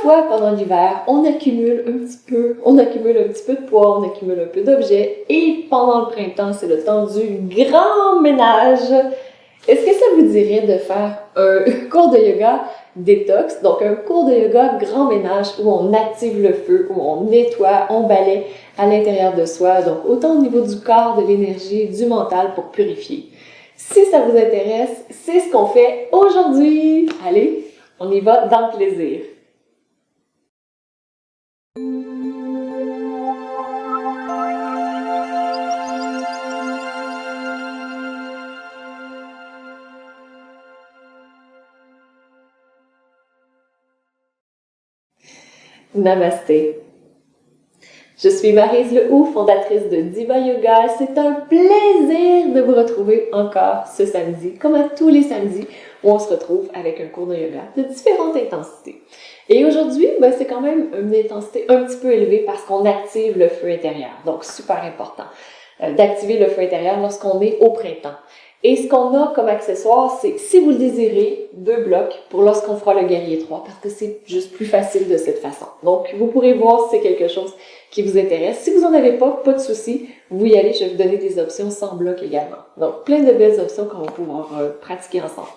Parfois, pendant l'hiver, on accumule un petit peu de poids, on accumule un peu d'objets, et pendant le printemps, c'est le temps du grand ménage. Est-ce que ça vous dirait de faire un cours de yoga détox, donc un cours de yoga grand ménage où on active le feu, où on nettoie, on balaie à l'intérieur de soi, donc autant au niveau du corps, de l'énergie, du mental pour purifier. Si ça vous intéresse, c'est ce qu'on fait aujourd'hui. Allez, on y va dans le plaisir. Namasté. Je suis Maryse Lehoux, fondatrice de Diva Yoga. C'est un plaisir de vous retrouver encore ce samedi, comme à tous les samedis, où on se retrouve avec un cours de yoga de différentes intensités. Et aujourd'hui, c'est quand même une intensité un petit peu élevée parce qu'on active le feu intérieur. Donc, super important d'activer le feu intérieur lorsqu'on est au printemps. Et ce qu'on a comme accessoire, c'est, si vous le désirez, 2 blocs pour lorsqu'on fera le guerrier 3, parce que c'est juste plus facile de cette façon. Donc, vous pourrez voir si c'est quelque chose qui vous intéresse. Si vous n'en avez pas de souci, vous y allez, je vais vous donner des options sans bloc également. Donc, plein de belles options qu'on va pouvoir pratiquer ensemble.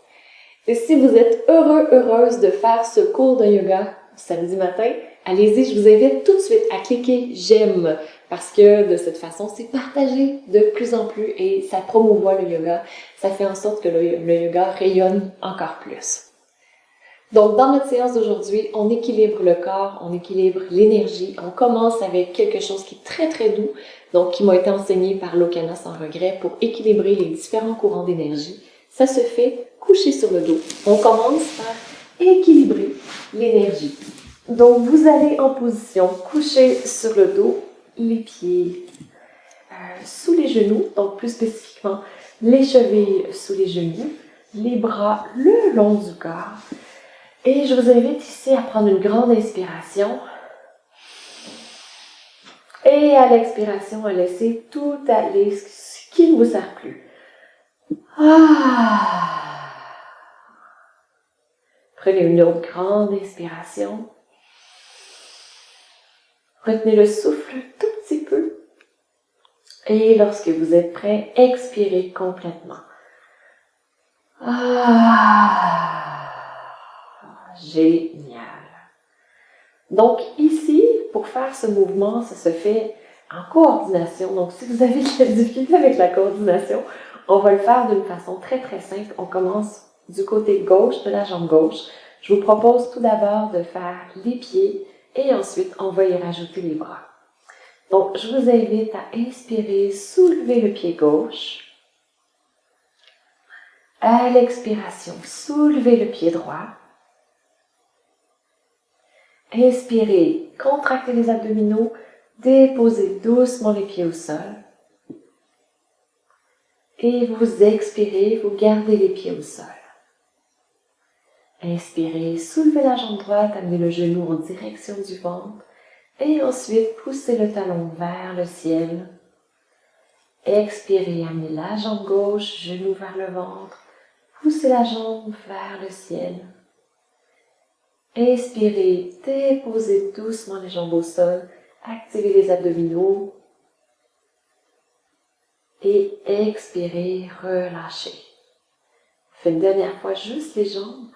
Et si vous êtes heureuse de faire ce cours de yoga samedi matin, allez-y, je vous invite tout de suite à cliquer « J'aime » parce que de cette façon, c'est partagé de plus en plus et ça promouvoit le yoga. Ça fait en sorte que le yoga rayonne encore plus. Donc, dans notre séance d'aujourd'hui, on équilibre le corps, on équilibre l'énergie. On commence avec quelque chose qui est très très doux, donc qui m'a été enseigné par Lokana sans regret pour équilibrer les différents courants d'énergie. Ça se fait couché sur le dos. On commence par équilibrer l'énergie. Donc, vous allez en position couché sur le dos, les pieds sous les genoux, donc plus spécifiquement les chevilles sous les genoux, les bras le long du corps. Et je vous invite ici à prendre une grande inspiration. Et à l'expiration, à laisser tout aller, ce qui ne vous sert plus. Prenez une autre grande inspiration. Retenez le souffle un tout petit peu. Et lorsque vous êtes prêt, expirez complètement. Génial. Donc ici, pour faire ce mouvement, ça se fait en coordination. Donc si vous avez de la difficulté avec la coordination, on va le faire d'une façon très très simple. On commence du côté gauche de la jambe gauche. Je vous propose tout d'abord de faire les pieds et ensuite on va y rajouter les bras. Donc je vous invite à inspirer, soulever le pied gauche. À l'expiration, soulevez le pied droit. Inspirez, contractez les abdominaux, déposez doucement les pieds au sol. Et vous expirez, vous gardez les pieds au sol. Inspirez, soulevez la jambe droite, amenez le genou en direction du ventre. Et ensuite, poussez le talon vers le ciel. Expirez, amenez la jambe gauche, genou vers le ventre. Poussez la jambe vers le ciel. Inspirez, déposez doucement les jambes au sol, activez les abdominaux. Et expirez, relâchez. Faites une dernière fois juste les jambes.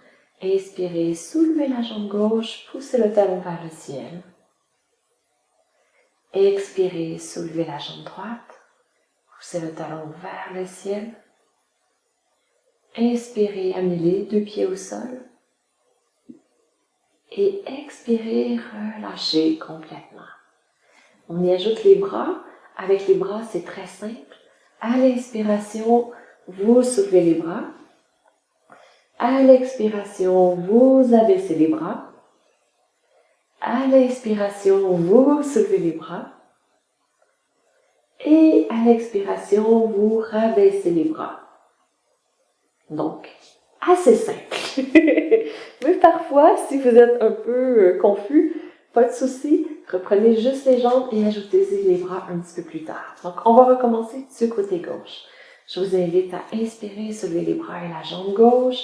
Inspirez, soulevez la jambe gauche, poussez le talon vers le ciel. Expirez, soulevez la jambe droite, poussez le talon vers le ciel. Inspirez, amenez les 2 pieds au sol. Et expirez, relâchez complètement. On y ajoute les bras. Avec les bras, c'est très simple. À l'inspiration, vous soulevez les bras. À l'expiration, vous abaissez les bras. À l'inspiration, vous soulevez les bras. Et à l'expiration, vous rabaissez les bras. Donc, assez simple. Mais parfois, si vous êtes un peu confus, pas de souci, reprenez juste les jambes et ajoutez les bras un petit peu plus tard. Donc, on va recommencer du côté gauche. Je vous invite à inspirer, soulever les bras et la jambe gauche,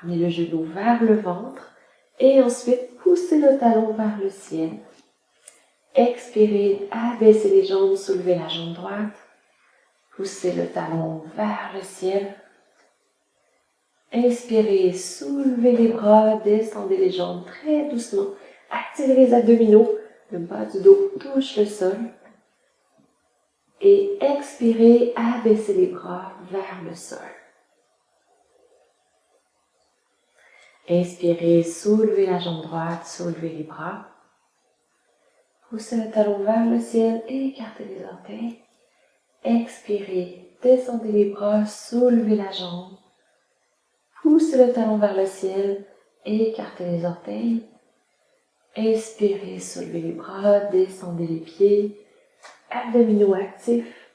amener le genou vers le ventre et ensuite poussez le talon vers le ciel. Expirez, abaissez les jambes, soulevez la jambe droite. Poussez le talon vers le ciel. Inspirez, soulevez les bras, descendez les jambes très doucement. Activez les abdominaux, le bas du dos touche le sol. Et expirez, abaissez les bras vers le sol. Inspirez, soulevez la jambe droite, soulevez les bras. Poussez le talon vers le ciel, écartez les orteils. Expirez, descendez les bras, soulevez la jambe. Poussez le talon vers le ciel, écartez les orteils. Inspirez, soulevez les bras, descendez les pieds, abdominaux actifs.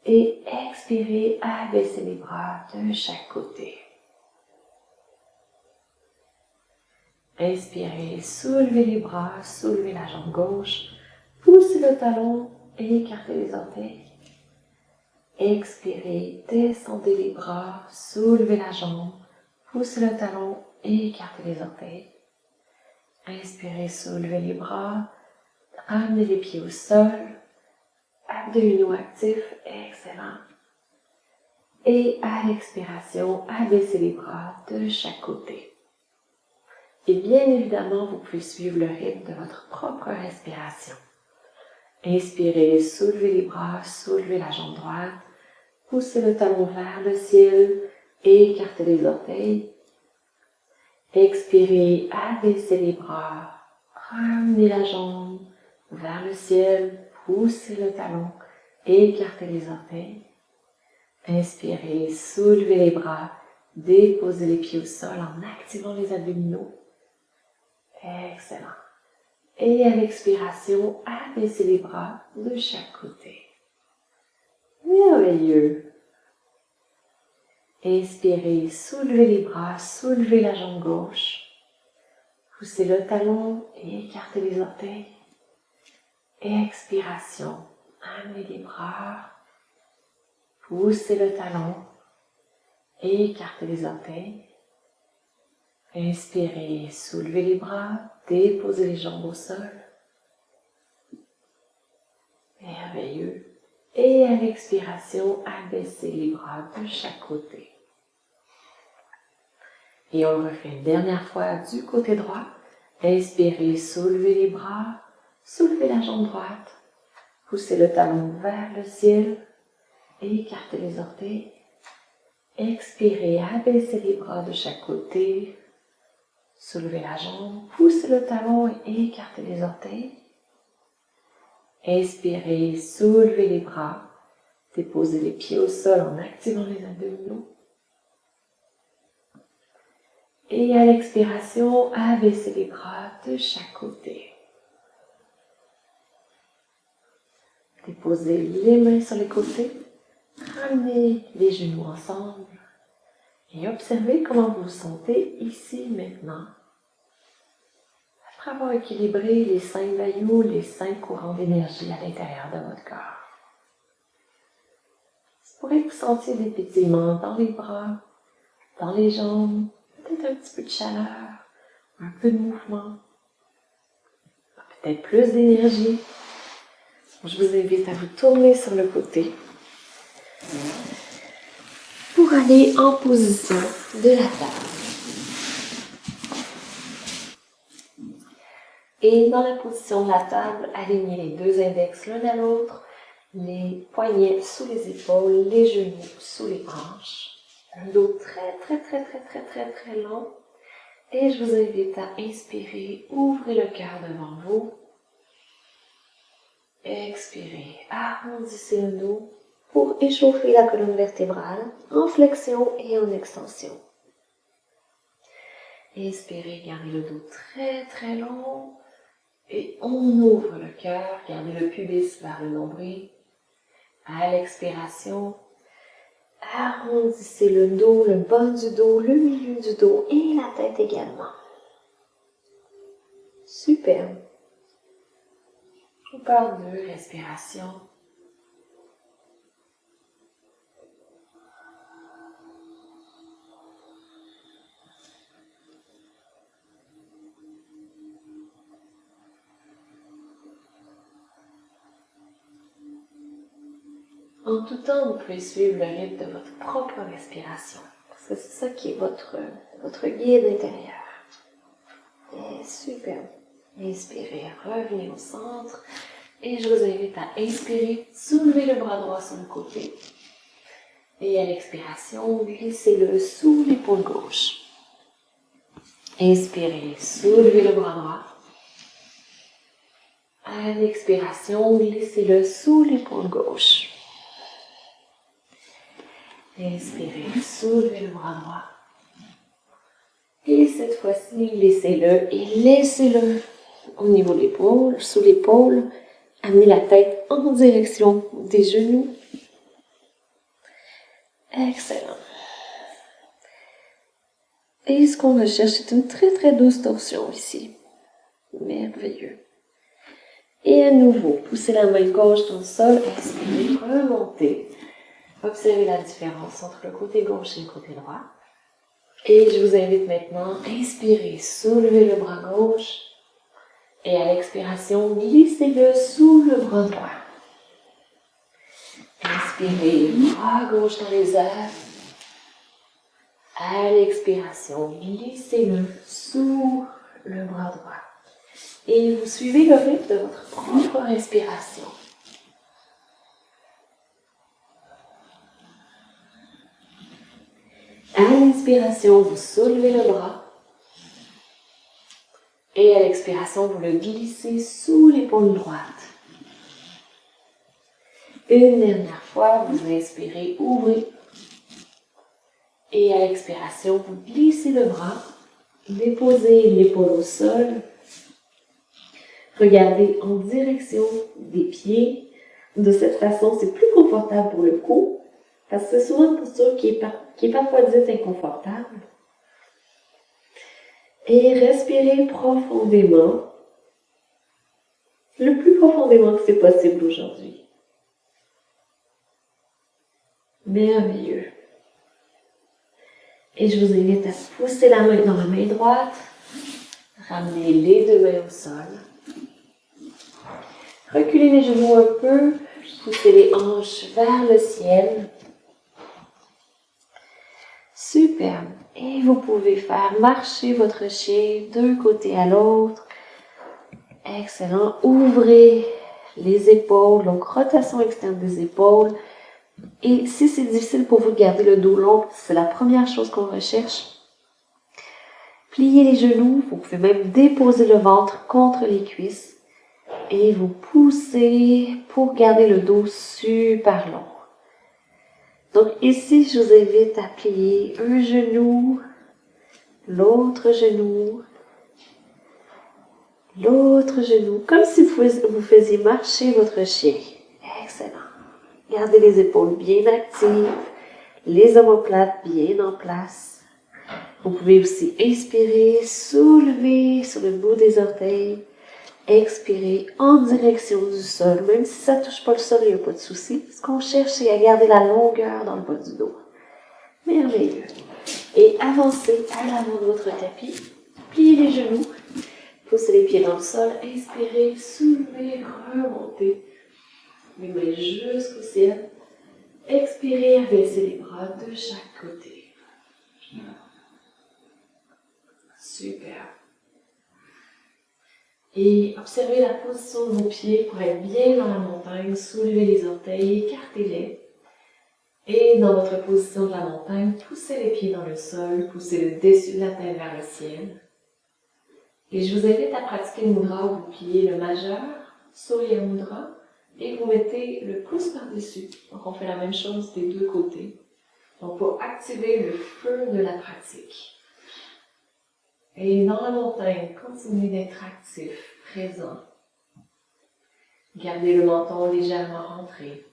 Et expirez, abaissez les bras de chaque côté. Inspirez, soulevez les bras, soulevez la jambe gauche, poussez le talon, écartez les orteils. Expirez, descendez les bras, soulevez la jambe, poussez le talon, écartez les orteils. Inspirez, soulevez les bras, ramenez les pieds au sol, abdominaux actifs, excellent. Et à l'expiration, abaissez les bras de chaque côté. Et bien évidemment, vous pouvez suivre le rythme de votre propre respiration. Inspirez, soulevez les bras, soulevez la jambe droite, poussez le talon vers le ciel, écartez les orteils. Expirez, abaissez les bras, ramenez la jambe vers le ciel, poussez le talon, écartez les orteils. Inspirez, soulevez les bras, déposez les pieds au sol en activant les abdominaux. Excellent. Et à l'expiration, abaissez les bras de chaque côté. Merveilleux. Inspirez, soulevez les bras, soulevez la jambe gauche. Poussez le talon et écartez les orteils. Expiration, amenez les bras. Poussez le talon et écartez les orteils. Inspirez, soulevez les bras, déposez les jambes au sol. Merveilleux. Et à l'expiration, abaissez les bras de chaque côté. Et on le refait une dernière fois du côté droit. Inspirez, soulevez les bras, soulevez la jambe droite. Poussez le talon vers le ciel. Écartez les orteils. Expirez, abaissez les bras de chaque côté. Soulevez la jambe, poussez le talon et écartez les orteils. Inspirez, soulevez les bras, déposez les pieds au sol en activant les abdominaux. Et à l'expiration, abaissez les bras de chaque côté. Déposez les mains sur les côtés, ramenez les genoux ensemble et observez comment vous vous sentez ici maintenant. Après avoir équilibré les 5 vailloux, les 5 courants d'énergie à l'intérieur de votre corps. Vous pourrez vous sentir des pétillements dans les bras, dans les jambes, peut-être un petit peu de chaleur, un peu de mouvement, peut-être plus d'énergie. Je vous invite à vous tourner sur le côté pour aller en position de la table. Et dans la position de la table, alignez les deux index l'un à l'autre, les poignets sous les épaules, les genoux sous les hanches. Un dos très long. Et je vous invite à inspirer, ouvrez le cœur devant vous. Expirez, arrondissez le dos pour échauffer la colonne vertébrale en flexion et en extension. Inspirez, gardez le dos très long. Et on ouvre le cœur, gardez le pubis vers le nombril. À l'expiration, arrondissez le dos, le bas du dos, le milieu du dos et la tête également. Superbe. Encore 2 respirations. En tout temps, vous pouvez suivre le rythme de votre propre respiration. Parce que c'est ça qui est votre guide intérieur. Et super. Inspirez, revenez au centre. Et je vous invite à inspirer, soulevez le bras droit sur le côté. Et à l'expiration, glissez-le sous l'épaule gauche. Inspirez, soulevez le bras droit. À l'expiration, glissez-le sous l'épaule gauche. Inspirez, soulevez le bras droit. Et cette fois-ci, glissez-le et laissez-le au niveau de l'épaule, sous l'épaule. Amenez la tête en direction des genoux. Excellent. Et ce qu'on recherche, c'est une très très douce torsion ici. Merveilleux. Et à nouveau, poussez la main gauche dans le sol, inspirez, remontez. Observez la différence entre le côté gauche et le côté droit. Et je vous invite maintenant à inspirer, soulevez le bras gauche. Et à l'expiration, glissez-le sous le bras droit. Inspirez, bras gauche dans les airs. À l'expiration, glissez-le sous le bras droit. Et vous suivez le rythme de votre propre respiration. À l'inspiration, vous soulevez le bras. Et à l'expiration, vous le glissez sous l'épaule droite. Une dernière fois, vous inspirez, ouvrez. Et à l'expiration, vous glissez le bras. Déposez l'épaule au sol. Regardez en direction des pieds. De cette façon, c'est plus confortable pour le cou. Parce que c'est souvent une posture qui est parfois dite inconfortable. Et respirez profondément. Le plus profondément que c'est possible aujourd'hui. Merveilleux. Et je vous invite à pousser la main dans la main droite. Ramenez les deux mains au sol. Reculez les genoux un peu. Poussez les hanches vers le ciel. Superbe. Et vous pouvez faire marcher votre chien d'un côté à l'autre. Excellent. Ouvrez les épaules, donc rotation externe des épaules. Et si c'est difficile pour vous de garder le dos long, c'est la première chose qu'on recherche. Pliez les genoux, vous pouvez même déposer le ventre contre les cuisses. Et vous poussez pour garder le dos super long. Donc ici, je vous invite à plier un genou, l'autre genou, comme si vous faisiez marcher votre chien. Excellent. Gardez les épaules bien actives, les omoplates bien en place. Vous pouvez aussi inspirer, soulever sur le bout des orteils. Expirez en direction du sol. Même si ça ne touche pas le sol, il n'y a pas de souci. Ce qu'on cherche, c'est à garder la longueur dans le bas du dos. Merveilleux. Et avancez à l'avant de votre tapis. Pliez les genoux. Poussez les pieds dans le sol. Inspirez, soulevez, remontez. Les mains jusqu'au ciel. Expirez, abaissez les bras de chaque côté. Super. Et observez la position de vos pieds pour être bien dans la montagne. Soulevez les orteils, écartez-les. Et dans votre position de la montagne, poussez les pieds dans le sol, poussez le dessus de la tête vers le ciel. Et je vous invite à pratiquer une mudra où vous pliez le majeur, Surya Mudra, et vous mettez le pouce par-dessus. Donc on fait la même chose des deux côtés. Donc pour activer le feu de la pratique. Et dans la montagne, continuez d'être actif, présent. Gardez le menton légèrement rentré.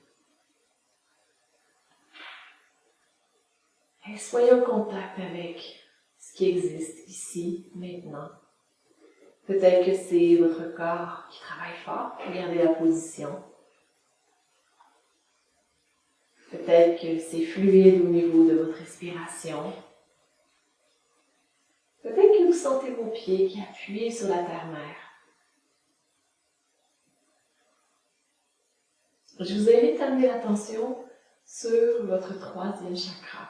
Et soyez en contact avec ce qui existe ici, maintenant. Peut-être que c'est votre corps qui travaille fort pour garder la position. Peut-être que c'est fluide au niveau de votre respiration. Peut-être que vous sentez vos pieds qui appuient sur la terre-mère. Je vous invite à amener l'attention sur votre troisième chakra,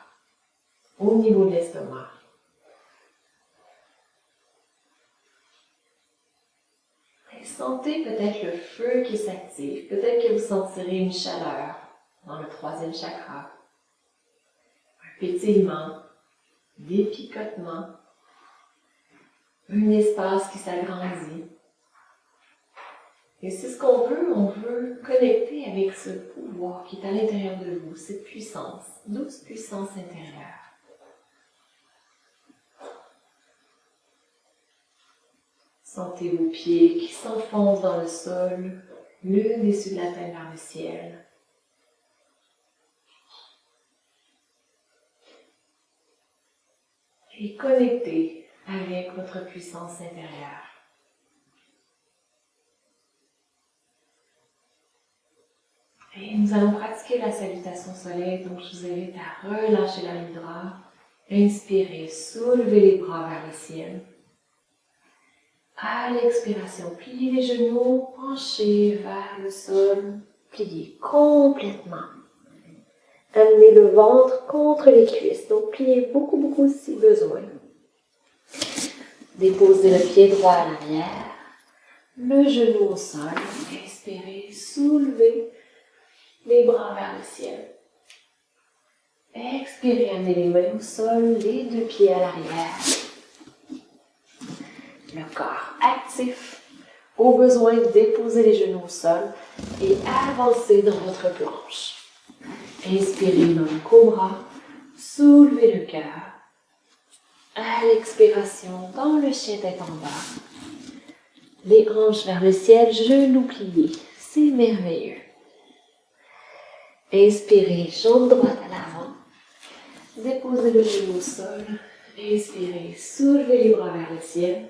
au niveau de l'estomac. Et sentez peut-être le feu qui s'active, peut-être que vous sentirez une chaleur dans le troisième chakra, un pétillement, des picotements, un espace qui s'agrandit. Et c'est ce qu'on veut, on veut connecter avec ce pouvoir qui est à l'intérieur de vous, cette puissance, douce puissance intérieure. Sentez vos pieds qui s'enfoncent dans le sol, le dessus de la tête vers le ciel. Et connectez avec votre puissance intérieure. Et nous allons pratiquer la salutation soleil, donc je vous invite à relâcher la mudra. Inspirez, soulevez les bras vers le ciel. À l'expiration, pliez les genoux, penchez vers le sol, pliez complètement. Amenez le ventre contre les cuisses, donc pliez beaucoup si besoin. Déposez le pied droit à l'arrière, le genou au sol. Inspirez, soulevez les bras vers le ciel. Expirez, amenez les mains au sol, les deux pieds à l'arrière. Le corps actif. Au besoin, déposez les genoux au sol et avancez dans votre planche. Inspirez dans le cobra, soulevez le cœur. À l'expiration, dans le chien tête en bas. Les hanches vers le ciel, genoux pliés. C'est merveilleux. Inspirez, jambe droite à l'avant. Déposez le genou au sol. Inspirez, soulevez les bras vers le ciel.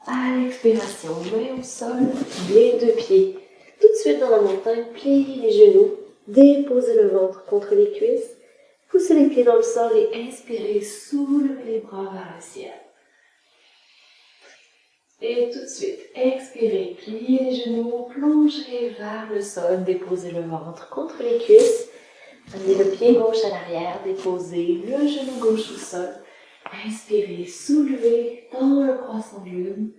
À l'expiration, main au sol, les deux pieds. Tout de suite dans la montagne, pliez les genoux. Déposez le ventre contre les cuisses. Poussez les pieds dans le sol et inspirez, soulevez les bras vers le ciel. Et tout de suite, expirez, pliez les genoux, plongez vers le sol, déposez le ventre contre les cuisses. Amenez le pied gauche à l'arrière, déposez le genou gauche au sol. Inspirez, soulevez dans le croissant de lune.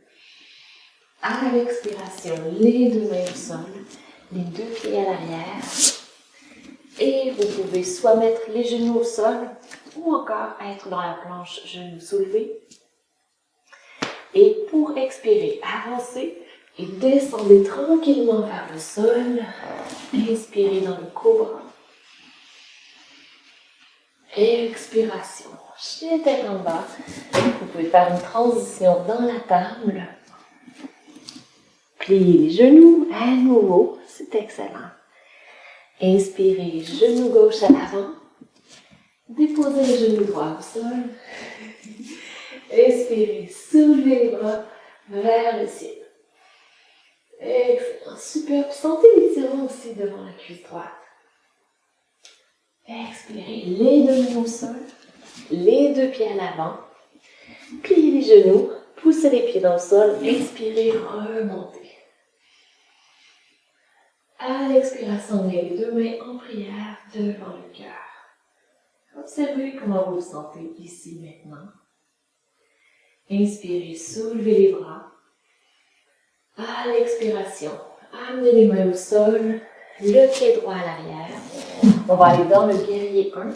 À l'expiration, les deux mains au sol, les deux pieds à l'arrière. Et vous pouvez soit mettre les genoux au sol ou encore être dans la planche, genoux soulevés. Et pour expirer, avancez et descendez tranquillement vers le sol. Inspirez dans le cobra. Expiration, chien tête en bas. Vous pouvez faire une transition dans la table. Pliez les genoux à nouveau, c'est excellent. Inspirez, genou gauche à l'avant. Déposez les genoux droits au sol. Expirez, soulevez les bras vers le ciel. Excellent, super. Sentez l'étirement aussi devant la cuisse droite. Expirez, les deux mains au sol, les deux pieds à l'avant. Pliez les genoux, poussez les pieds dans le sol. Inspirez, remontez. À l'expiration, les deux mains en prière devant le cœur. Observez comment vous vous sentez ici maintenant. Inspirez, soulevez les bras. À l'expiration, amenez les mains au sol, le pied droit à l'arrière. On va aller dans le guerrier 1.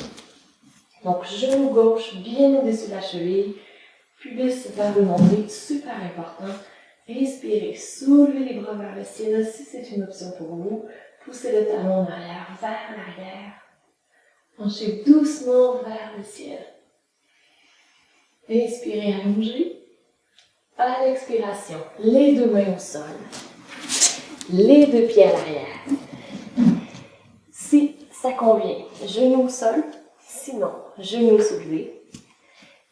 Donc, genou gauche bien au-dessus de la cheville, pubis vers le nombril, super important. Inspirez, soulevez les bras vers le ciel si c'est une option pour vous. Poussez le talon en arrière vers l'arrière. Penchez doucement vers le ciel. Inspirez, allongez. À l'expiration, les deux mains au sol, les deux pieds à l'arrière. Si ça convient, genoux au sol, sinon genoux soulevés.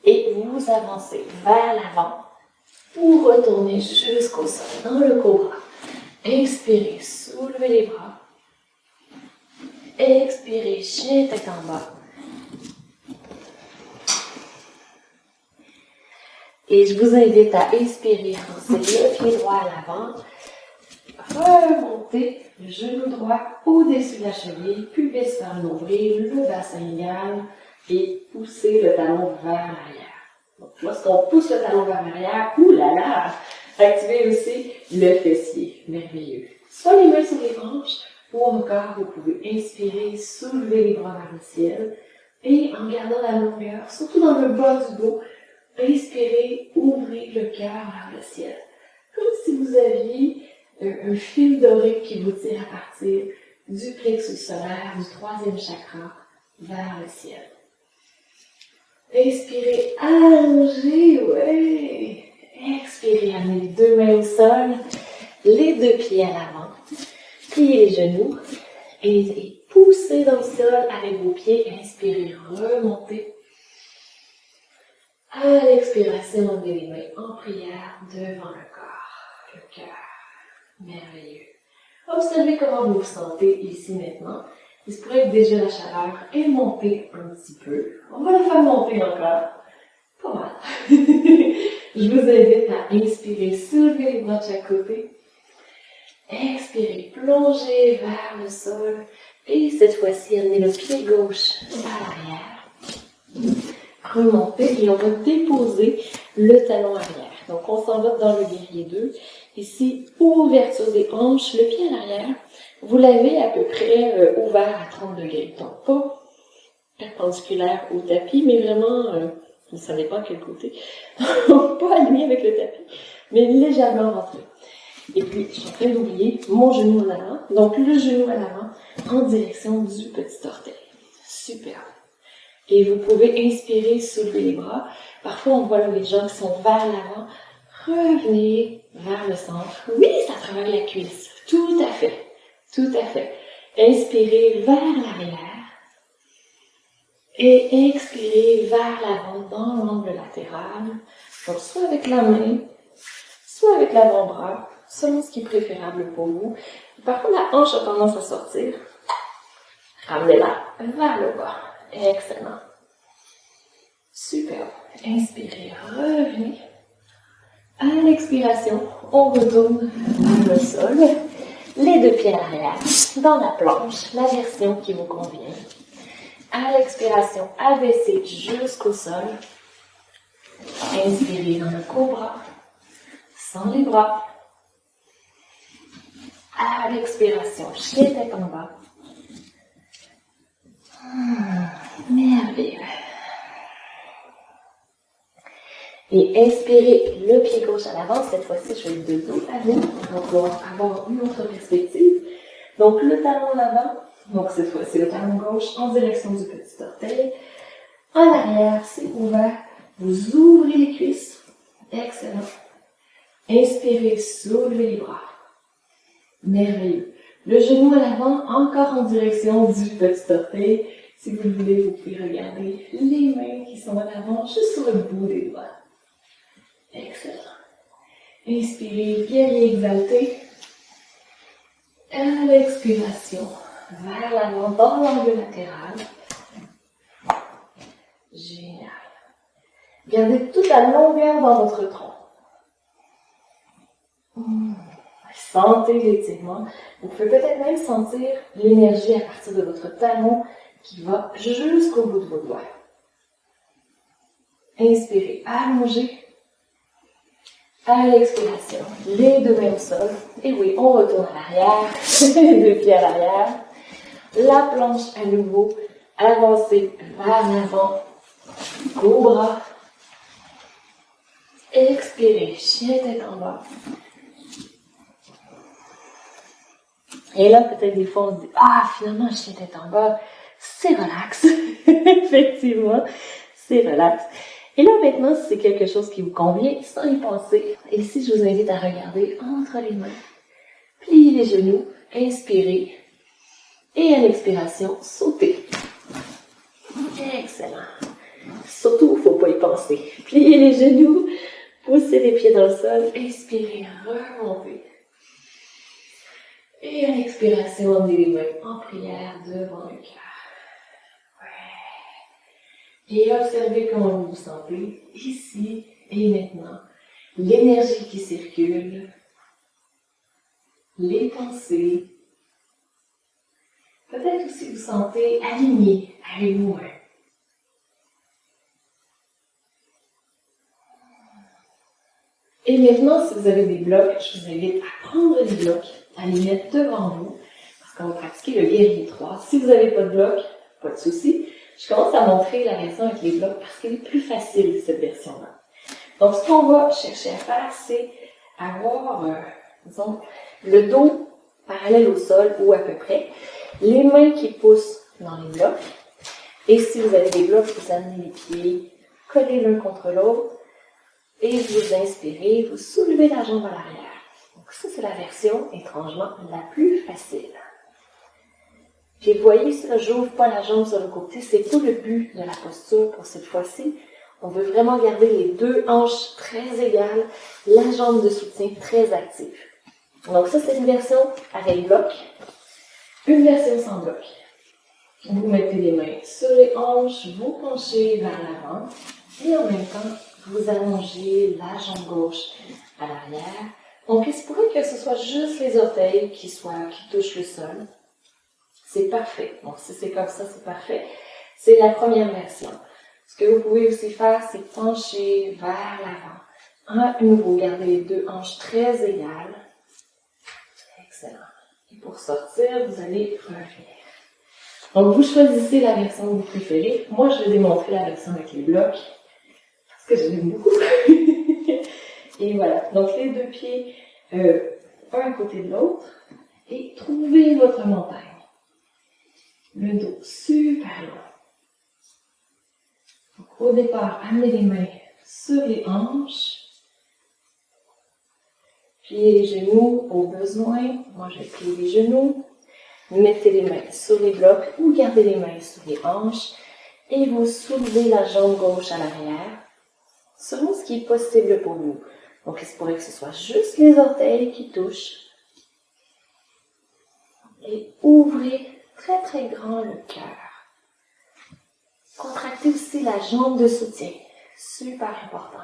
Et vous avancez vers l'avant pour retourner jusqu'au sol dans le cobra. Inspirez, soulevez les bras. Expirez, chien tête en bas. Et je vous invite à inspirer, avancer le pied droit à l'avant. Remontez le genou droit au-dessus de la cheville, pubis vers l'ouvrir, le bassin égal et poussez le talon vers l'arrière. Donc, lorsqu'on pousse le talon vers l'arrière, oulala, activez aussi le fessier. Merveilleux. Soit les mains sur les hanches, ou encore vous pouvez inspirer, soulever les bras vers le ciel et en gardant la longueur, surtout dans le bas du dos, inspirez, ouvrez le cœur vers le ciel. Comme si vous aviez un fil doré qui vous tire à partir du plexus solaire, du troisième chakra, vers le ciel. Inspirez, allongez, ouais. Expirez, amenez les deux mains au sol, les deux pieds à l'avant. Pliez les genoux et poussez dans le sol avec vos pieds. Inspirez, remontez. À l'expiration, levez les mains en prière devant le corps, le cœur. Merveilleux. Observez comment vous vous sentez ici maintenant. Il se pourrait que déjà la chaleur est montée un petit peu. On va la faire monter encore. Pas mal. Je vous invite à inspirer, soulever les bras de chaque côté. Expirez, plongez vers le sol. Et cette fois-ci, amenez le pied gauche à l'arrière. Remontez et on va déposer le talon arrière. Donc, on s'en va dans le guerrier 2. Ici, ouverture des hanches, le pied à l'arrière. Vous l'avez à peu près ouvert à 30 degrés. Donc, pas perpendiculaire au tapis, mais vraiment, ça dépend quel côté. Pas aligné avec le tapis, mais légèrement rentré. Et puis, je suis en train d'oublier mon genou en avant. Donc, le genou à l'avant en direction du petit orteil. Super. Et vous pouvez inspirer, soulever les bras. Parfois, on voit là les gens qui sont vers l'avant. Revenez vers le centre. Oui, ça travaille la cuisse. Tout à fait. Tout à fait. Inspirez vers l'arrière. Et expirez vers l'avant dans l'angle latéral. Donc, soit avec la main, soit avec l'avant-bras, selon ce qui est préférable pour vous. Par contre, la hanche a tendance à sortir. Ramenez-la vers le bas. Excellent. Super. Inspirez, revenez. À l'expiration, on retourne vers le sol. Les deux pieds à l'arrière, dans la planche, la version qui vous convient. À l'expiration, abaissez jusqu'au sol. Inspirez dans le cobra, sans les bras. À l'expiration, chien tête en bas. Merveilleux. Et inspirez le pied gauche à l'avant. Cette fois-ci, je vais être de dos à vous. Donc, on va avoir une autre perspective. Donc, le talon en avant. Donc, cette fois-ci, le talon gauche en direction du petit orteil. En arrière, c'est ouvert. Vous ouvrez les cuisses. Excellent. Inspirez, soulevez les bras. Merveilleux. Le genou à l'avant, encore en direction du petit orteil. Si vous le voulez, vous pouvez regarder les mains qui sont à l'avant, juste sur le bout des doigts. Excellent. Inspirez, guerrier exalté. À l'expiration, vers l'avant, dans l'angle latéral. Génial. Gardez toute la longueur dans votre tronc. Sentez l'étirement. Vous pouvez peut-être même sentir l'énergie à partir de votre talon qui va jusqu'au bout de vos doigts. Inspirez, allongez. À l'expiration, les deux mains au sol. Et oui, on retourne à l'arrière, les deux pieds à l'arrière. La planche à nouveau, avancez vers l'avant, cobra. Expirez, chien tête en bas. Et là, peut-être des fois, on se dit, ah, finalement, chien tête en bas, c'est relax. Effectivement, c'est relax. Et là, maintenant, si c'est quelque chose qui vous convient, sans y penser, ici, je vous invite à regarder entre les mains. Pliez les genoux, inspirez. Et à l'expiration, sautez. Excellent. Surtout, il ne faut pas y penser. Pliez les genoux, poussez les pieds dans le sol, inspirez, remontez. Et à l'expiration, emmenez les mains en prière devant le cœur. Et observez comment vous vous sentez ici et maintenant. L'énergie qui circule. les pensées. Peut-être aussi vous sentez aligné avec vous-même. Et maintenant, si vous avez des blocs, je vous invite à prendre les blocs, à les mettre devant vous, parce qu'on va pratiquer le guerrier 3. Si vous n'avez pas de blocs, pas de souci. Je commence à montrer la version avec les blocs parce qu'elle est plus facile, cette version-là. Donc, ce qu'on va chercher à faire, c'est avoir, disons, le dos parallèle au sol ou à peu près, les mains qui poussent dans les blocs. Et si vous avez des blocs, vous amenez les pieds collés l'un contre l'autre. Et vous inspirez, vous soulevez la jambe à l'arrière. Donc ça, c'est la version, étrangement, la plus facile. Puis vous voyez, ça, j'ouvre pas la jambe sur le côté. C'est pas le but de la posture pour cette fois-ci. On veut vraiment garder les deux hanches très égales, la jambe de soutien très active. Donc ça, c'est une version avec bloc. Une version sans bloc. Vous mettez les mains sur les hanches, vous penchez vers l'avant. Et en même temps, vous allongez la jambe gauche à l'arrière. Donc, il se pourrait que ce soit juste les orteils qui touchent le sol. C'est parfait. Donc, si c'est comme ça, c'est parfait. C'est la première version. Ce que vous pouvez aussi faire, c'est pencher vers l'avant. À nouveau, gardez les deux hanches très égales. Excellent. Et pour sortir, vous allez revenir. Donc, vous choisissez la version que vous préférez. Moi, je vais démontrer la version avec les blocs. Parce que je l'aime beaucoup. Et voilà. Donc, les deux pieds, un à côté de l'autre. Et trouvez votre montagne. Le dos super long. Donc, au départ, amenez les mains sur les hanches. Pliez les genoux au besoin. Moi, je plie les genoux. Mettez les mains sur les blocs ou gardez les mains sur les hanches. Et vous soulevez la jambe gauche à l'arrière. Selon ce qui est possible pour vous. Donc, il se pourrait que ce soit juste les orteils qui touchent. Et ouvrez très très grand le cœur. Contractez aussi la jambe de soutien. Super important.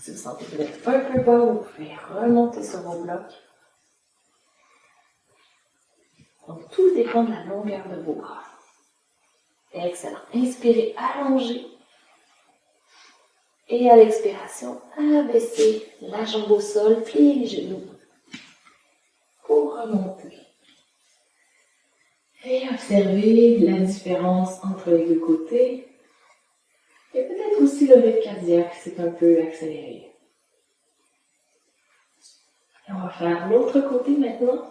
Si vous sentez que vous êtes un peu bas, vous pouvez remonter sur vos blocs. Donc, tout dépend de la longueur de vos bras. Excellent. Inspirez, allongez. Et à l'expiration, abaissez la jambe au sol, pliez les genoux pour remonter. Et observez la différence entre les deux côtés. Et peut-être aussi le rythme cardiaque s'est un peu accéléré. Et on va faire l'autre côté maintenant.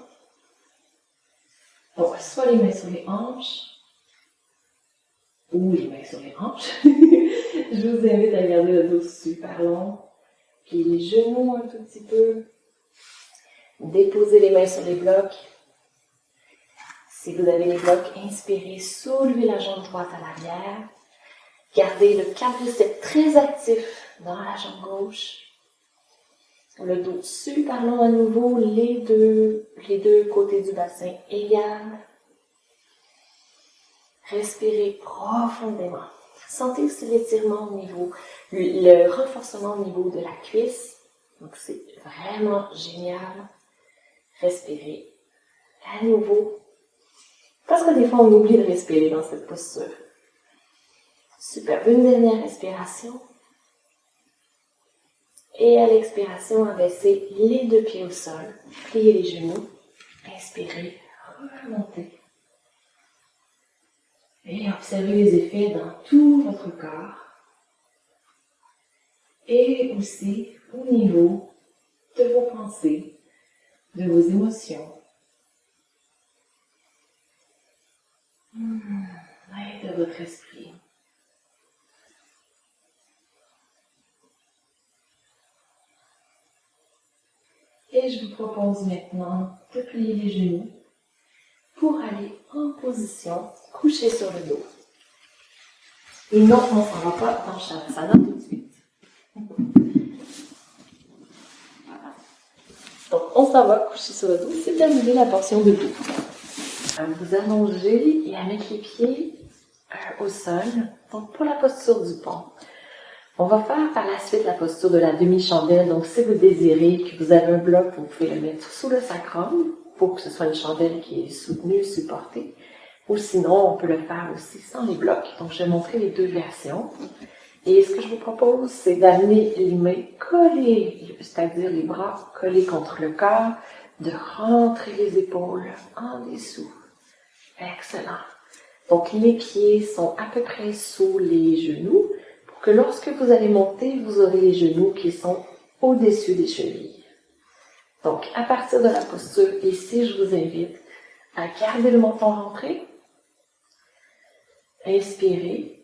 Donc, soit les mains sur les hanches, ou les mains sur les hanches. Je vous invite à garder le dos super long. Puis les genoux un tout petit peu. Déposez les mains sur les blocs. Si vous avez les blocs, inspirez, soulevez la jambe droite à l'arrière. Gardez le quadriceps très actif dans la jambe gauche. Le dos super long à nouveau, les deux côtés du bassin égal. Respirez profondément. Sentez aussi l'étirement au niveau, le renforcement au niveau de la cuisse. Donc c'est vraiment génial. Respirez à nouveau. Parce que des fois on oublie de respirer dans cette posture. Super. Une dernière respiration. Et à l'expiration, abaissez les deux pieds au sol. Pliez les genoux. Inspirez, remontez. Et observez les effets dans tout votre corps. Et aussi au niveau de vos pensées, de vos émotions. Et de votre esprit. Et je vous propose maintenant de plier les genoux pour aller en position couché sur le dos. Et non, on ne s'en va pas dans Shavasana tout de suite. Voilà. Donc, on s'en va coucher sur le dos. C'est terminé la portion de dos. Vous allongez et à mettre les pieds au sol. Donc, pour la posture du pont. On va faire par la suite la posture de la demi-chandelle. Donc, si vous désirez, que vous avez un bloc, vous pouvez le mettre sous le sacrum pour que ce soit une chandelle qui est soutenue, supportée. Ou sinon, on peut le faire aussi sans les blocs. Donc, je vais montrer les deux versions. Et ce que je vous propose, c'est d'amener les mains collées, c'est-à-dire les bras collés contre le corps, de rentrer les épaules en dessous. Excellent. Donc, les pieds sont à peu près sous les genoux pour que lorsque vous allez monter, vous aurez les genoux qui sont au-dessus des chevilles. Donc, à partir de la posture, ici, je vous invite à garder le menton rentré. Inspirez.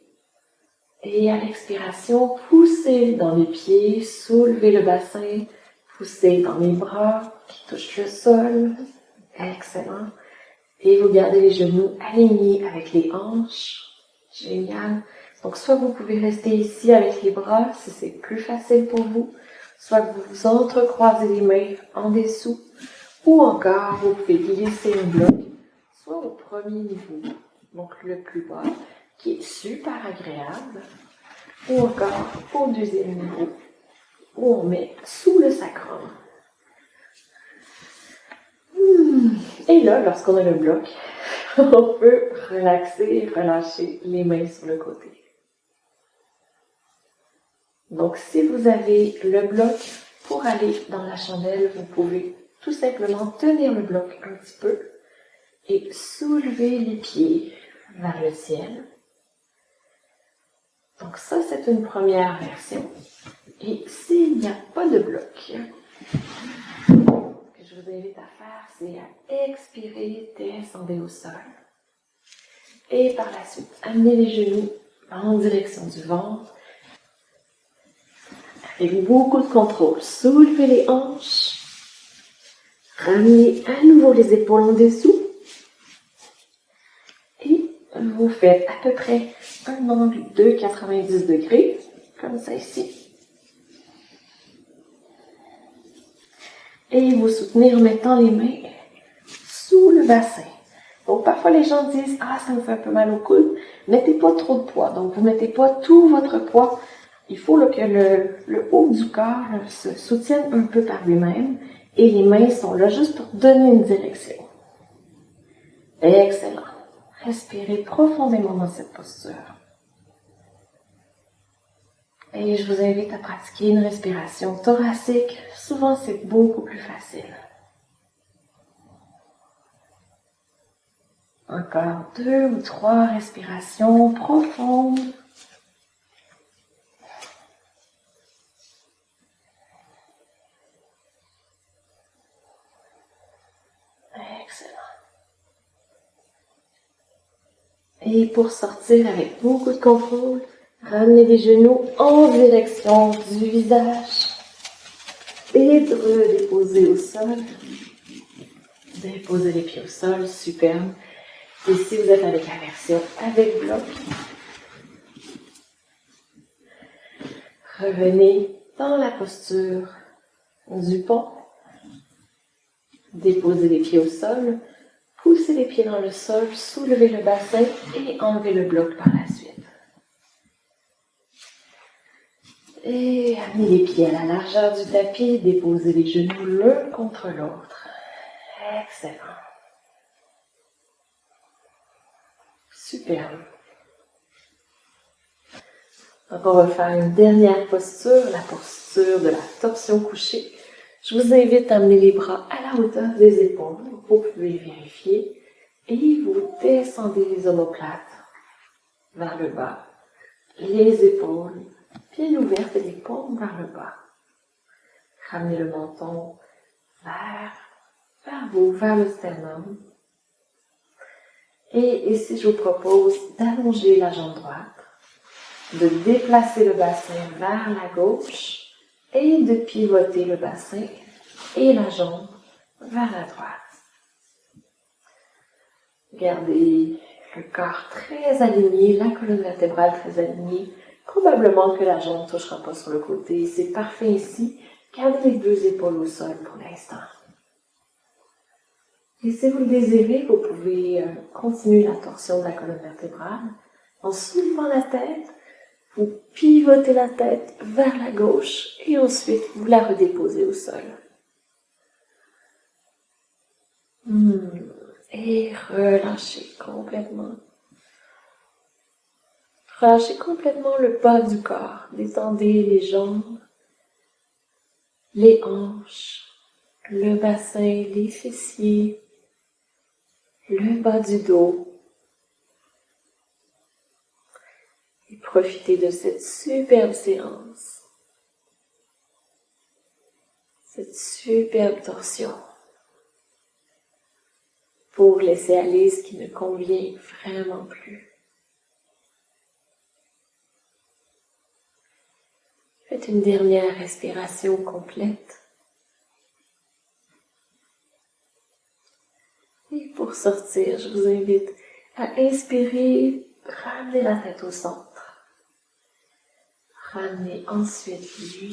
Et à l'expiration, poussez dans les pieds, soulevez le bassin, poussez dans les bras qui touchent le sol. Excellent. Et vous gardez les genoux alignés avec les hanches. Génial. Donc, soit vous pouvez rester ici avec les bras, si c'est plus facile pour vous, soit que vous entrecroisez les mains en dessous, ou encore, vous pouvez glisser un bloc, soit au premier niveau, donc le plus bas, qui est super agréable, ou encore au deuxième niveau, où on met sous le sacrum. Et là, lorsqu'on a le bloc, on peut relaxer et relâcher les mains sur le côté. Donc, si vous avez le bloc, pour aller dans la chandelle, vous pouvez tout simplement tenir le bloc un petit peu et soulever les pieds vers le ciel. Donc ça, c'est une première version. Et s'il n'y a pas de bloc, ce que je vous invite à faire, c'est à expirer, descendez au sol. Et par la suite, amenez les genoux en direction du ventre. Avec beaucoup de contrôle, soulevez les hanches. Ramenez à nouveau les épaules en dessous. Et vous faites à peu près un angle de 90 degrés, comme ça ici. Et vous soutenez en mettant les mains sous le bassin. Donc parfois les gens disent « Ah, ça me fait un peu mal au coude ». Mettez pas trop de poids. Donc vous mettez pas tout votre poids. Il faut que le haut du corps se soutienne un peu par lui-même. Et les mains sont là juste pour donner une direction. Excellent. Respirez profondément dans cette posture. Et je vous invite à pratiquer une respiration thoracique. Souvent, c'est beaucoup plus facile. Encore 2 ou 3 respirations profondes. Excellent. Et pour sortir avec beaucoup de contrôle, ramenez les genoux en direction du visage et de redéposer au sol. Déposez les pieds au sol, superbe. Et si vous êtes avec la version avec bloc, revenez dans la posture du pont. Déposez les pieds au sol, poussez les pieds dans le sol, soulevez le bassin et enlevez le bloc par la suite. Et amenez les pieds à la largeur du tapis, déposez les genoux l'un contre l'autre. Excellent. Superbe. Donc on va faire une dernière posture, la posture de la torsion couchée. Je vous invite à amener les bras à la hauteur des épaules. Vous pouvez vérifier. Et vous descendez les omoplates vers le bas. Les épaules bien ouvertes et les paumes vers le bas. Ramenez le menton vers vous, vers le sternum. Et ici, je vous propose d'allonger la jambe droite, de déplacer le bassin vers la gauche et de pivoter le bassin et la jambe vers la droite. Gardez le corps très aligné, la colonne vertébrale très alignée. Probablement que la jambe ne touchera pas sur le côté. C'est parfait ici. Gardez les deux épaules au sol pour l'instant. Et si vous le désirez, vous pouvez continuer la torsion de la colonne vertébrale en soulevant la tête, Vous pivotez la tête vers la gauche et ensuite vous la redéposez au sol. Et relâchez complètement. Relâchez complètement le bas du corps. Détendez les jambes, les hanches, le bassin, les fessiers, le bas du dos. Et profitez de cette superbe séance, cette superbe torsion, pour laisser aller ce qui ne convient vraiment plus. Faites une dernière respiration complète. Et pour sortir, je vous invite à inspirer, ramener la tête au centre. Ramenez ensuite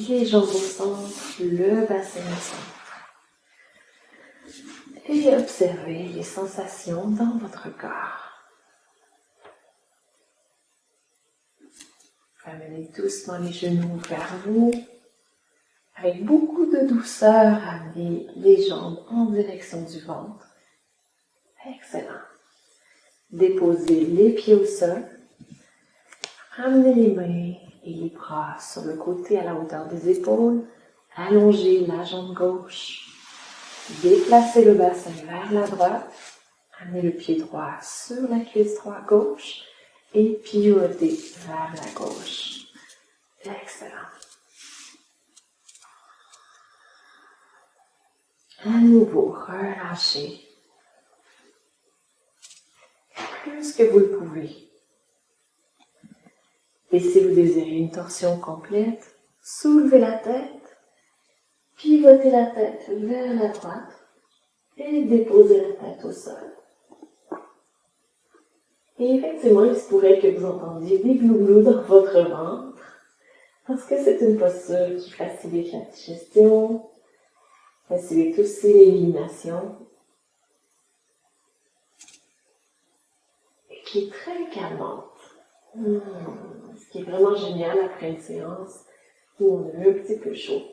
les jambes au centre, le bassin au centre. Et observez les sensations dans votre corps. Ramenez doucement les genoux vers vous. Avec beaucoup de douceur, ramenez les jambes en direction du ventre. Excellent. Déposez les pieds au sol. Ramenez les mains et les bras sur le côté à la hauteur des épaules. Allongez la jambe gauche. Déplacez le bassin vers la droite. Amenez le pied droit sur la cuisse droite gauche et pivotez vers la gauche. Excellent. À nouveau, relâchez. Plus que vous le pouvez. Et si vous désirez une torsion complète, soulevez la tête, pivotez la tête vers la droite et déposez la tête au sol. Et effectivement, il se pourrait que vous entendiez des glouglous dans votre ventre, parce que c'est une posture qui facilite la digestion, facilite aussi l'élimination, et qui est très calmante. Ce qui est vraiment génial après une séance où on a eu un petit peu chaud.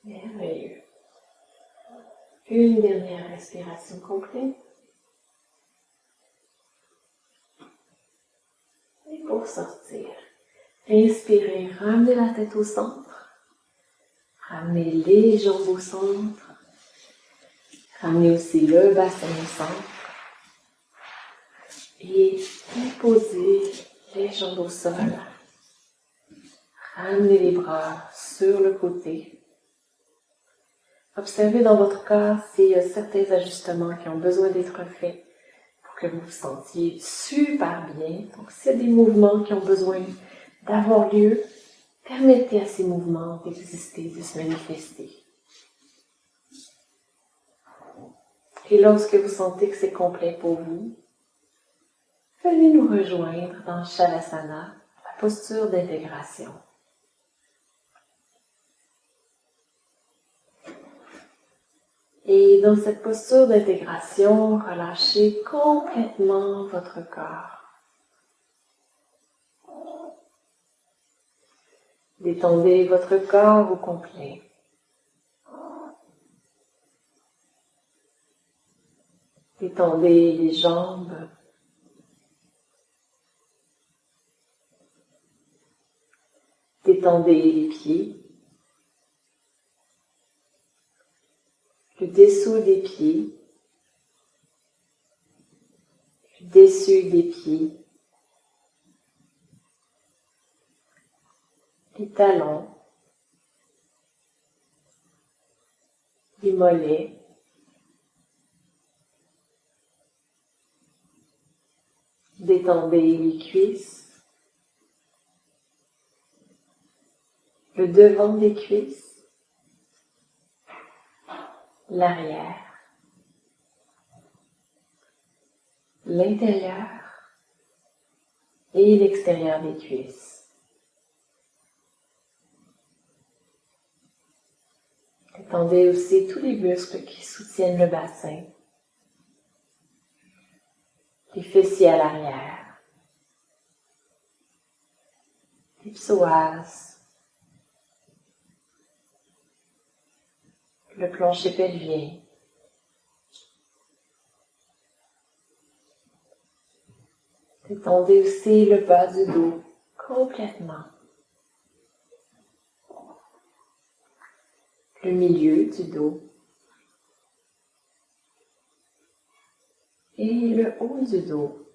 Merveilleux. Une dernière respiration complète. Et pour sortir, inspirez, ramenez la tête au centre. Ramenez les jambes au centre. Ramenez aussi le bassin au centre. Et déposez les jambes au sol. Ramenez les bras sur le côté. Observez dans votre corps s'il y a certains ajustements qui ont besoin d'être faits pour que vous vous sentiez super bien. Donc, s'il y a des mouvements qui ont besoin d'avoir lieu, permettez à ces mouvements d'exister, de se manifester. Et lorsque vous sentez que c'est complet pour vous, venez nous rejoindre dans Shavasana, la posture d'intégration. Et dans cette posture d'intégration, relâchez complètement votre corps. Détendez votre corps au complet. Détendez les jambes. Détendez les pieds. Le dessous des pieds. Le dessus des pieds. Les talons. Les mollets. Détendez les cuisses. Le devant des cuisses. L'arrière, l'intérieur et l'extérieur des cuisses. Détendez aussi tous les muscles qui soutiennent le bassin. les fessiers à l'arrière, les psoas, le plancher pelvien. Détendez aussi le bas du dos complètement. Le milieu du dos. Et le haut du dos.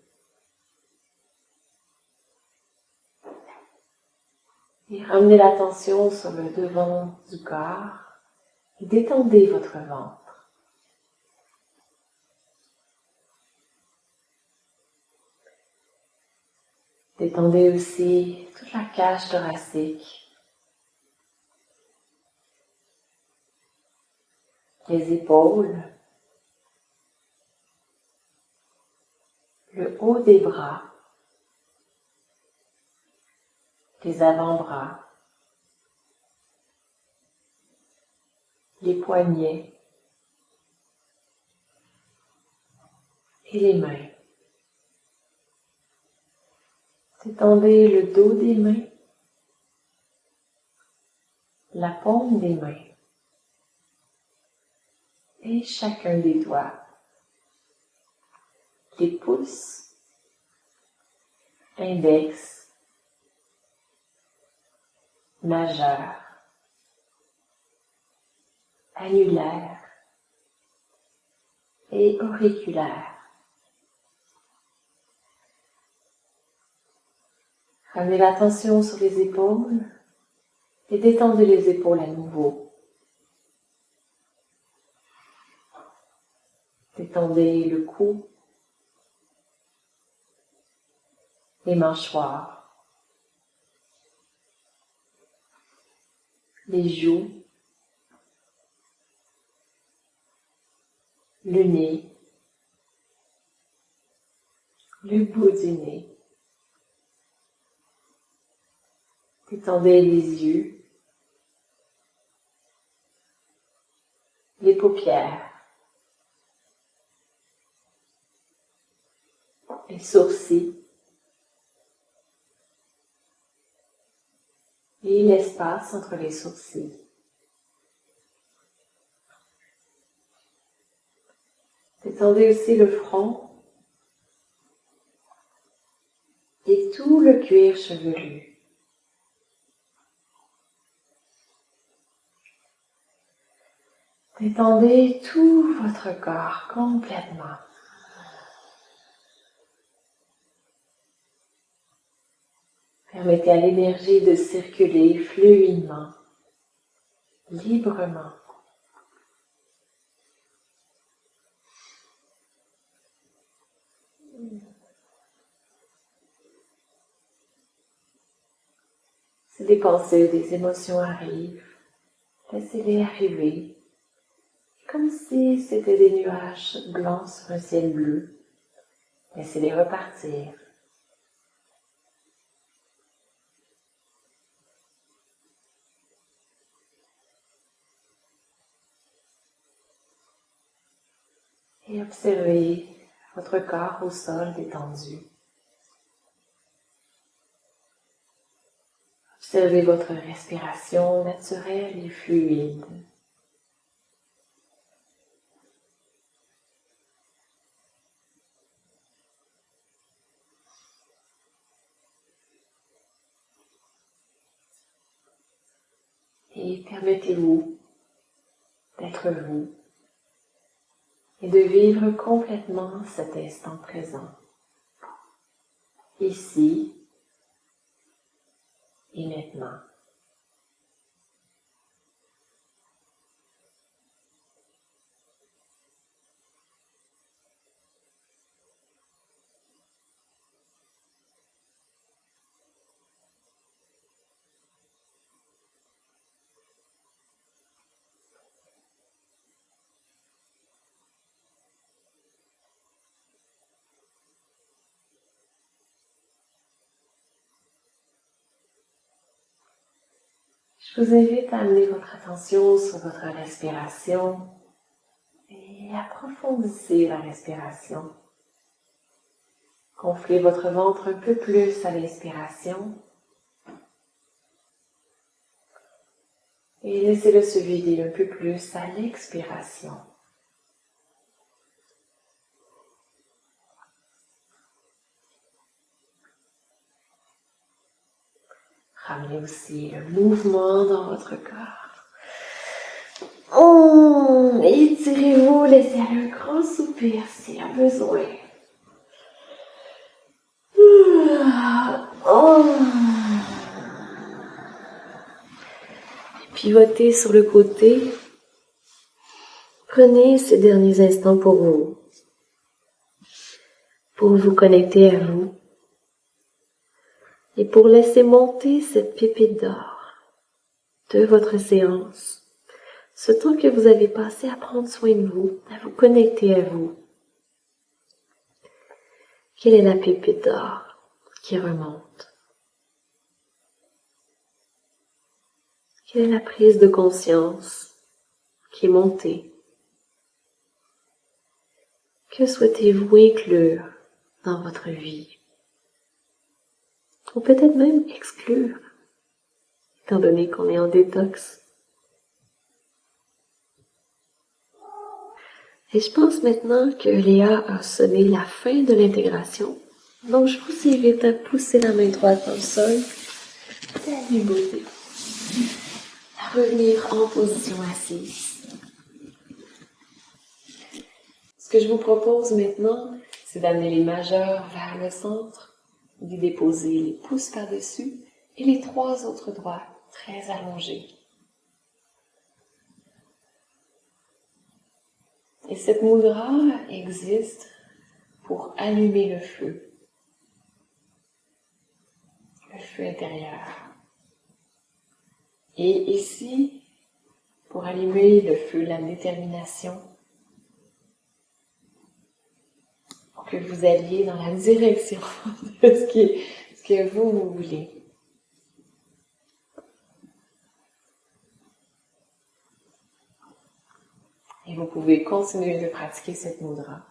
Et ramenez l'attention sur le devant du corps et détendez votre ventre. Détendez aussi toute la cage thoracique, les épaules, le haut des bras, les avant-bras, les poignets et les mains. Détendez le dos des mains, la paume des mains et chacun des doigts. Les pouces, index, majeur, annulaire et auriculaire. Ramenez l'attention sur les épaules et détendez les épaules à nouveau. Détendez le cou, les mâchoires, les joues, le nez, le bout du nez. Détendez les yeux, les paupières, les sourcils et l'espace entre les sourcils. Détendez aussi le front et tout le cuir chevelu. Détendez tout votre corps complètement. Permettez à l'énergie de circuler fluidement, librement. Si des pensées ou des émotions arrivent, laissez-les arriver, comme si c'était des nuages blancs sur un ciel bleu. Laissez-les repartir. Et observez votre corps au sol détendu. Observez votre respiration naturelle et fluide. Et permettez-vous d'être vous et de vivre complètement cet instant présent, ici et maintenant. Je vous invite à amener votre attention sur votre respiration et approfondissez la respiration. Gonflez votre ventre un peu plus à l'inspiration. Et laissez-le se vider un peu plus à l'expiration. Ramenez aussi le mouvement dans votre corps. Étirez-vous, laissez aller un grand soupir s'il y a besoin. Pivotez sur le côté. Prenez ces derniers instants pour vous connecter à vous et pour laisser monter cette pépite d'or de votre séance. Ce temps que vous avez passé à prendre soin de vous, à vous connecter à vous. Quelle est la pépite d'or qui remonte? Quelle est la prise de conscience qui est montée? Que souhaitez-vous inclure dans votre vie? Ou peut-être même exclure, étant donné qu'on est en détox. Et je pense maintenant que Léa a sonné la fin de l'intégration. Donc je vous invite à pousser la main droite dans le sol, à beauté, à revenir en position assise. Ce que je vous propose maintenant, c'est d'amener les majeurs vers le centre, d'y déposer les pouces par-dessus et les 3 autres doigts très allongés. Et cette mudra existe pour allumer le feu intérieur. Et ici, pour allumer le feu de la détermination, pour que vous alliez dans la direction de ce que vous voulez. Et vous pouvez continuer de pratiquer cette mudra.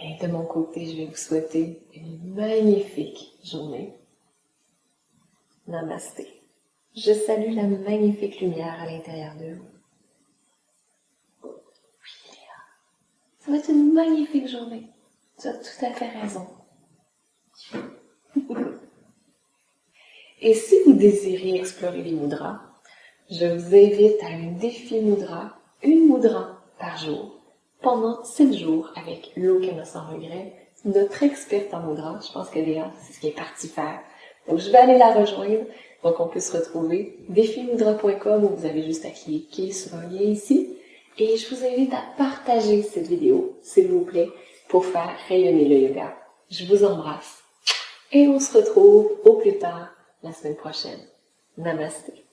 Et de mon côté, je vais vous souhaiter une magnifique journée. Namasté. Je salue la magnifique lumière à l'intérieur de vous. Oui, Léa. Ça va être une magnifique journée. Tu as tout à fait raison. Et si vous désirez explorer les mudras, je vous invite à un défi mudra, une mudra par jour, pendant 7 jours avec Lokana sans regret, notre experte en mudra. Je pense que Léa, c'est ce qu'elle est partie faire. Donc, je vais aller la rejoindre. Donc, on peut se retrouver défimudra.com où vous avez juste à cliquer sur un lien ici. Et je vous invite à partager cette vidéo, s'il vous plaît, pour faire rayonner le yoga. Je vous embrasse. Et on se retrouve au plus tard la semaine prochaine. Namasté.